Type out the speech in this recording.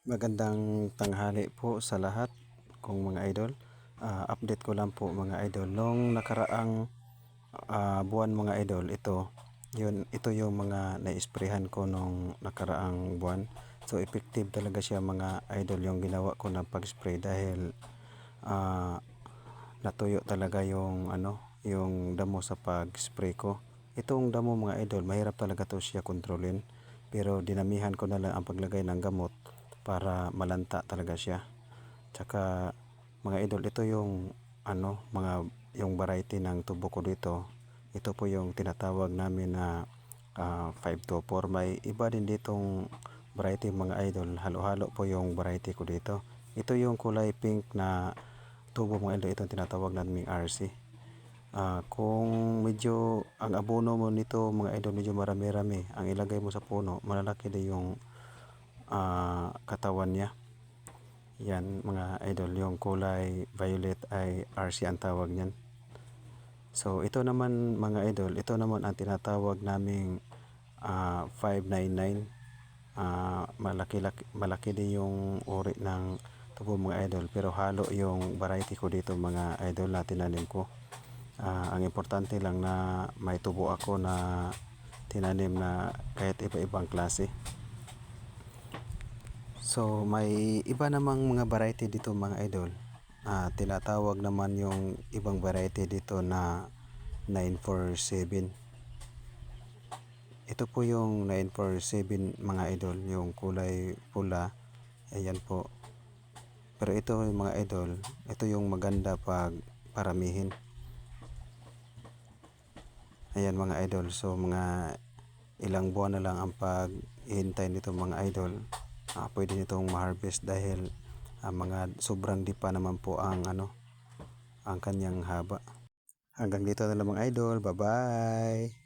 Magandang tanghali po sa lahat kong mga idol. Update ko lang po mga idol. Nung nakaraang buwan mga idol, ito yung mga na-sprayhan ko nung nakaraang buwan. So effective talaga siya mga idol yung ginawa ko na pag-spray dahil ah, natuyo talaga yung damo sa pag-spray ko. Itong damo mga idol, mahirap talaga to siya kontrolin. Pero dinamihan ko na lang ang paglagay ng gamot para malanta talaga siya. Tsaka mga idol, ito yung yung variety ng tubo ko dito. Ito po yung tinatawag namin na 524. May iba din ditong variety mga idol. Halo-halo po yung variety ko dito. Ito yung kulay pink na tubo mga idol. Ito yung tinatawag namin RC. Kung medyo ang abono mo nito mga idol medyo marami-rami, ang ilagay mo sa puno, malalaki din yung katawan niya. Yan mga idol, yung kulay violet ay RC ang tawag niyan. So ito naman mga idol, ito naman ang tinatawag naming 599. Malaki din yung uri ng tubo mga idol, pero halo yung variety ko dito mga idol na tinanim ko. Ang importante lang na may tubo ako na tinanim na kahit iba-ibang klase. So may iba namang mga variety dito mga idol. Tinatawag naman yung ibang variety dito na 947. Ito po yung 947 mga idol, yung kulay pula. Ayan po. Pero ito yung mga idol, ito yung maganda pag paramihin. Ayan mga idol, so mga ilang buwan na lang ang paghihintay nito mga idol. Pwede nitong ma-harvest dahil mga sobrang di pa naman po ang kanyang haba. Hanggang dito na lang mga idol. Bye bye.